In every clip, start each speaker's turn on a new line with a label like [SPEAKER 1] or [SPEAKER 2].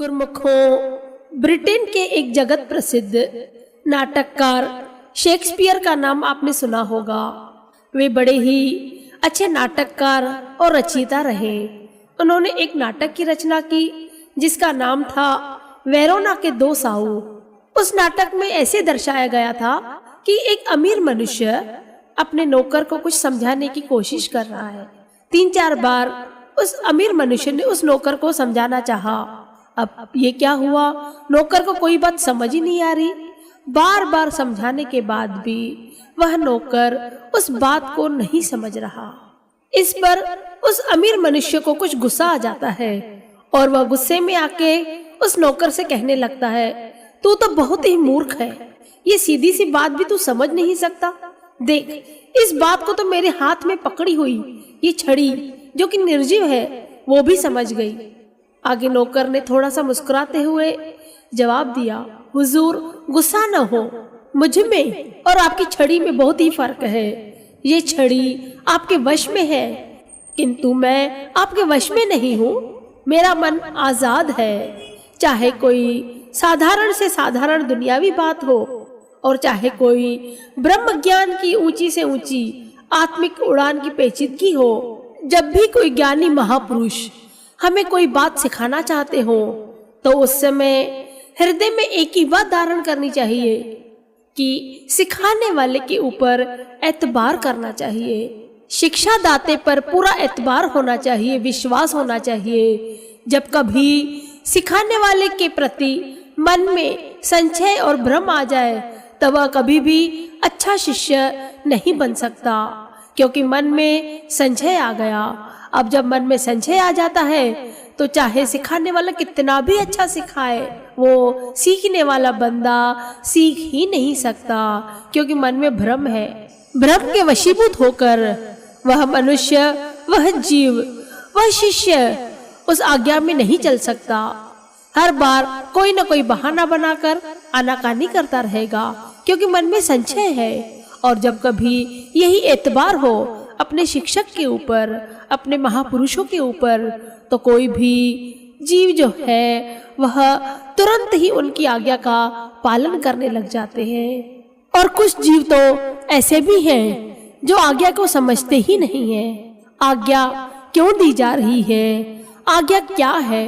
[SPEAKER 1] गुरमुखों, Britain के एक जगत प्रसिद्ध नाटककार शेक्सपियर का नाम आपने सुना होगा। वे बड़े ही अच्छे नाटककार और रचयिता रहे। उन्होंने एक नाटक की रचना की जिसका नाम था वेरोना के दो साऊ। उस नाटक में ऐसे दर्शाया गया था कि एक अमीर मनुष्य अपने नौकर को कुछ समझाने की कोशिश कर रहा है। 3-4 बार उस अमीर मनुष्य ने उस नौकर को समझाना चाहा। अब ये क्या हुआ, नौकर को कोई बात समझ ही नहीं आ रही। बार बार समझाने के बाद भी वह नौकर उस बात को नहीं समझ रहा। इस पर उस अमीर मनुष्य को कुछ गुस्सा आ जाता है और वह गुस्से में आके उस नौकर से कहने लगता है, तू तो बहुत ही मूर्ख है, ये सीधी सी बात भी तू समझ नहीं सकता। देख, इस बात को तो मेरे हाथ में पकड़ी हुई ये छड़ी जो कि निर्जीव है वो भी समझ गई। आगे नौकर ने थोड़ा सा मुस्कुराते हुए जवाब दिया, हुजूर गुस्सा न हो, मुझ में और आपकी छड़ी में बहुत ही फर्क है। ये छड़ी आपके वश में है किंतु मैं आपके वश में नहीं हूँ। मेरा मन आजाद है, चाहे कोई साधारण से साधारण दुनियावी बात हो और चाहे कोई ब्रह्म ज्ञान की ऊंची से ऊंची आत्मिक उड़ान की पेचीदगी हो। जब भी कोई ज्ञानी महापुरुष हमें कोई बात सिखाना चाहते हो तो उस समय हृदय में एक ही बात धारण करनी चाहिए कि सिखाने वाले के ऊपर एतबार करना चाहिए। शिक्षा दाते पर पूरा एतबार होना चाहिए, विश्वास होना चाहिए। जब कभी सिखाने वाले के प्रति मन में संशय और भ्रम आ जाए तब वह कभी भी अच्छा शिष्य नहीं बन सकता, क्योंकि मन में संशय आ गया। अब जब मन में संशय आ जाता है तो चाहे सिखाने वाला कितना भी अच्छा सिखाए, वो सीखने वाला बंदा सीख ही नहीं सकता, क्योंकि मन में भ्रम है। भ्रम के वशीभूत होकर वह मनुष्य, वह जीव, वह शिष्य उस आज्ञा में नहीं चल सकता। हर बार कोई न कोई बहाना बनाकर आनाकानी करता रहेगा, क्योंकि मन में संशय है। और जब कभी यही एतबार हो अपने शिक्षक के ऊपर, अपने महापुरुषों के ऊपर, तो कोई भी जीव जो है वह तुरंत ही उनकी आज्ञा का पालन करने लग जाते हैं। और कुछ जीव तो ऐसे भी हैं जो आज्ञा को समझते ही नहीं हैं। आज्ञा क्यों दी जा रही है, आज्ञा क्या है,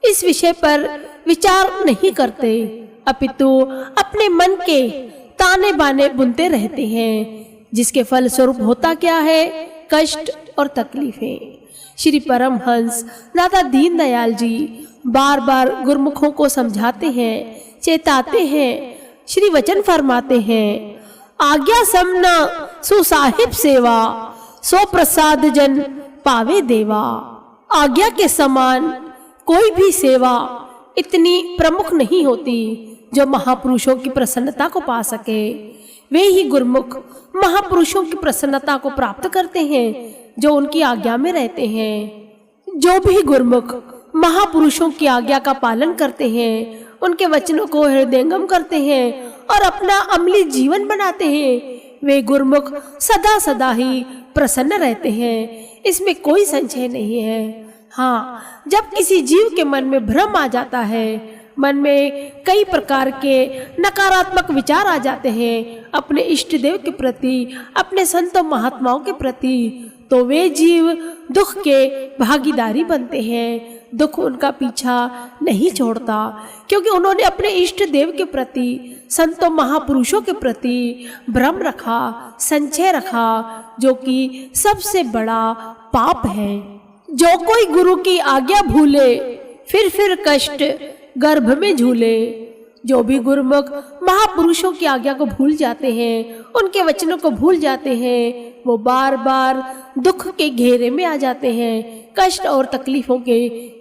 [SPEAKER 1] इस विषय पर विचार नहीं करते, अपितु अपने मन के ताने बाने बुनते रहते हैं, जिसके फल स्वरूप होता क्या है, कष्ट और तकलीफें। श्री परमहंस दादा दीनदयाल जी बार बार गुरमुखों को समझाते हैं, चेताते हैं, श्री वचन फरमाते हैं, आज्ञा समना सुसाहिब सेवा, सो प्रसाद जन पावे देवा। आज्ञा के समान कोई भी सेवा इतनी प्रमुख नहीं होती जो महापुरुषों की प्रसन्नता को पा सके। वे ही गुरमुख महापुरुषों की प्रसन्नता को प्राप्त करते हैं जो उनकी आज्ञा में रहते हैं। जो भी गुरमुख महापुरुषों की आज्ञा का पालन करते हैं, उनके वचनों को हृदयंगम करते हैं और अपना अमली जीवन बनाते हैं, वे गुरमुख सदा सदा ही प्रसन्न रहते हैं। इसमें कोई संशय नहीं है। हाँ, जब किसी जीव के मन में भ्रम आ जाता है, मन में कई प्रकार के नकारात्मक विचार आ जाते हैं अपने इष्ट देव के प्रति, अपने संतों महात्माओं के प्रति, तो वे जीव दुख के भागीदारी बनते हैं। दुख उनका पीछा नहीं छोड़ता, क्योंकि उन्होंने अपने इष्ट देव के प्रति, संतों महापुरुषों के प्रति भ्रम रखा, संशय रखा, जो कि सबसे बड़ा पाप है। जो कोई गुरु की आज्ञा भूले फिर कष्ट गर्भ में झूले। जो भी गुरुमुख महापुरुषों की आज्ञा को भूल जाते हैं, उनके वचनों को भूल जाते हैं, वो बार बार दुख के घेरे में आ जाते हैं, कष्ट और तकलीफों के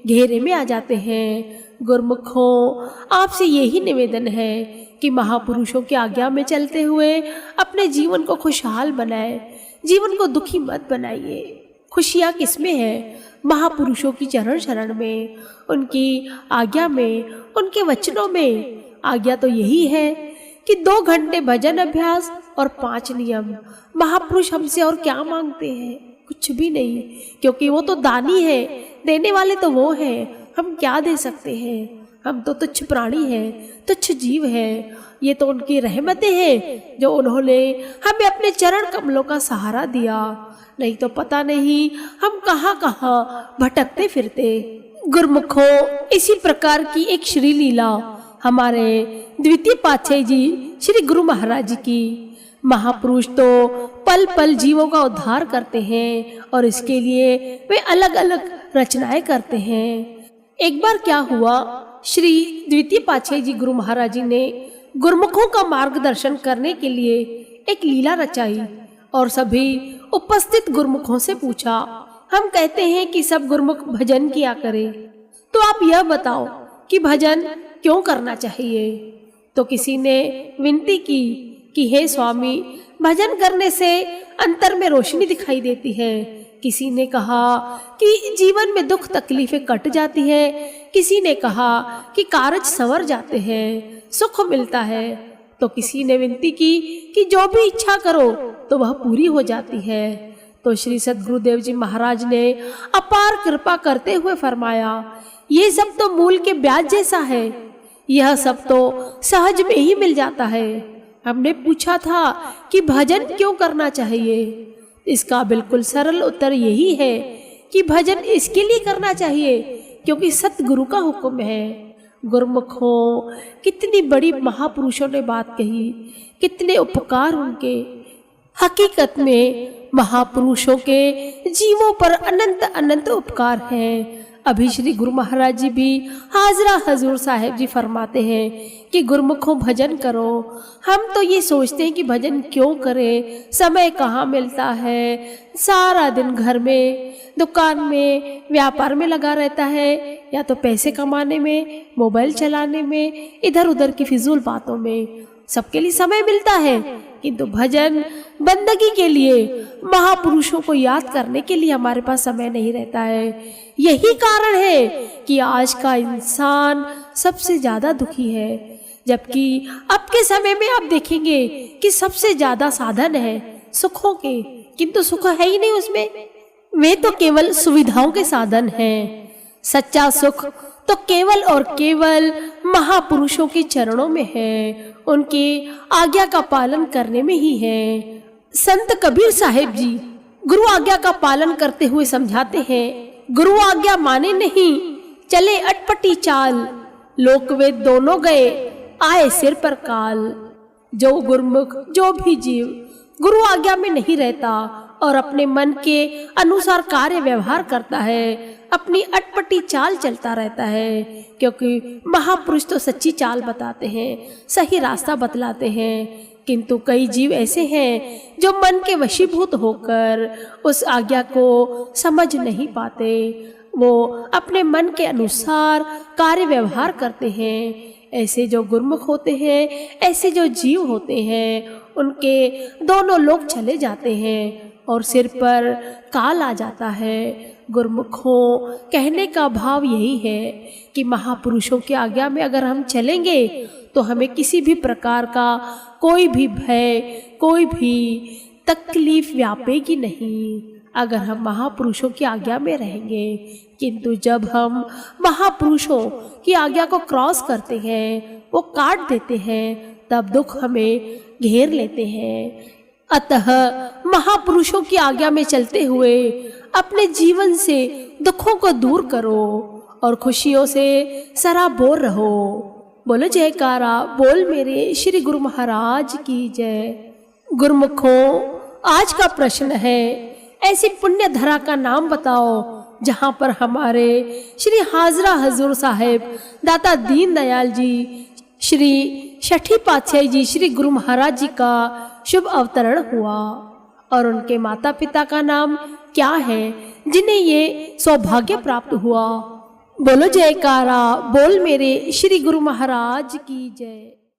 [SPEAKER 1] घेरे में आ जाते हैं। गुरुमुखों, आपसे यही निवेदन है कि महापुरुषों की आज्ञा में चलते हुए अपने जीवन को खुशहाल बनाए, जीवन को दुखी मत बनाइए। खुशियाँ किसमें है? महापुरुषों की चरण शरण में, उनकी आज्ञा में, उनके वचनों में। आज्ञा तो यही है कि 2 घंटे भजन अभ्यास और 5 नियम। महापुरुष हमसे और क्या मांगते हैं? कुछ भी नहीं, क्योंकि वो तो दानी है, देने वाले तो वो हैं। हम क्या दे सकते हैं? हम तो तुच्छ प्राणी हैं, तुच्छ जीव हैं। ये तो उनकी रहमतें हैं जो उन्होंने हमें अपने चरण कमलों का सहारा दिया, नहीं तो पता नहीं हम कहाँ कहाँ भटकते फिरते। गुरुमुखों, इसी प्रकार की एक श्री लीला हमारे द्वितीय पातशाही जी श्री गुरु महाराज जी की। महापुरुष तो पल पल जीवों का उद्धार करते हैं और इसके लिए वे अलग अलग रचनाएं करते हैं। एक बार क्या हुआ, श्री द्वितीय पातशाही जी गुरु महाराज जी ने गुरुमुखों का मार्गदर्शन करने के लिए एक लीला रचाई और सभी उपस्थित गुरुमुखों से पूछा, हम कहते हैं कि सब गुरुमुख भजन किया करें, तो आप यह बताओ कि भजन क्यों करना चाहिए। तो किसी ने विनती की कि हे स्वामी, भजन करने से अंतर में रोशनी दिखाई देती है। किसी ने कहा कि जीवन में दुख तकलीफें कट जाती है। किसी ने कहा कि कारज संवर जाते हैं, सुख मिलता है। तो किसी ने विनती की कि जो भी इच्छा करो तो वह पूरी हो जाती है। तो श्री सद्गुरुदेव जी महाराज ने अपार कृपा करते हुए फरमाया, ये सब तो मूल के ब्याज जैसा है, यह सब तो सहज में ही मिल जाता है। हमने पूछा था कि भजन क्यों करना चाहिए। इसका बिल्कुल सरल उत्तर यही है कि भजन इसके लिए करना चाहिए क्योंकि सतगुरु का हुक्म है। गुरुमुखों, कितनी बड़ी महापुरुषों ने बात कही, कितने उपकार उनके। हकीकत में महापुरुषों के जीवों पर अनंत अनंत उपकार हैं। अभी श्री गुरु महाराज जी भी हाजरा हजूर साहिब जी फरमाते हैं कि गुरुमुखों भजन करो। हम तो ये सोचते हैं कि भजन क्यों करें, समय कहाँ मिलता है, सारा दिन घर में, दुकान में, व्यापार में लगा रहता है, या तो पैसे कमाने में, मोबाइल चलाने में, इधर उधर की फिजूल बातों में। सबके लिए समय मिलता है, किंतु भजन बंदगी के लिए, महापुरुषों को याद करने के लिए हमारे पास समय नहीं रहता है। यही कारण है कि आज का इंसान सबसे ज्यादा दुखी है। जबकि अब के समय में आप देखेंगे कि सबसे ज्यादा साधन है सुखों के, किंतु सुख है ही नहीं उसमें। वे तो केवल सुविधाओं के साधन हैं। सच्चा सुख तो केवल और केवल महापुरुषों के चरणों में है, उनकी आज्ञा का पालन करने में ही है। संत कबीर साहिब जी गुरु आज्ञा का पालन करते हुए समझाते हैं, गुरु आज्ञा माने नहीं, चले अटपटी चाल, लोक वेद दोनों गए, आए सिर पर काल। जो गुरुमुख, जो भी जीव गुरु आज्ञा में नहीं रहता और अपने मन के अनुसार कार्य व्यवहार करता है, अपनी अटपटी चाल चलता रहता है, क्योंकि महापुरुष तो सच्ची चाल बताते हैं, सही रास्ता बतलाते हैं। किंतु कई जीव ऐसे हैं जो मन के वशीभूत होकर उस आज्ञा को समझ नहीं पाते। वो अपने मन के अनुसार कार्य व्यवहार करते हैं। ऐसे जो गुरुमुख होते हैं, ऐसे जो जीव होते हैं, उनके दोनों लोग चले जाते हैं और सिर पर काल आ जाता है। गुरुमुखों, कहने का भाव यही है कि महापुरुषों की आज्ञा में अगर हम चलेंगे तो हमें किसी भी प्रकार का कोई भी भय, कोई भी तकलीफ व्यापेगी नहीं, अगर हम महापुरुषों की आज्ञा में रहेंगे। किंतु जब हम महापुरुषों की आज्ञा को क्रॉस करते हैं, वो काट देते हैं, तब दुख हमें घेर लेते हैं। अतः महापुरुषों की आज्ञा में चलते हुए अपने जीवन से दुखों को दूर करो और खुशियों से सराबोर रहो। बोलो जयकारा बोल मेरे श्री गुरु महाराज की जय। गुरुमुखों, आज का प्रश्न है, ऐसी पुण्य धरा का नाम बताओ जहाँ पर हमारे श्री हाजरा हजूर साहिब दाता दीन दयाल जी, श्री छठी पातशाही जी श्री गुरु महाराज जी का शुभ अवतरण हुआ और उनके माता पिता का नाम क्या है जिन्हें ये सौभाग्य प्राप्त हुआ। बोलो जयकारा बोल मेरे श्री गुरु महाराज की जय।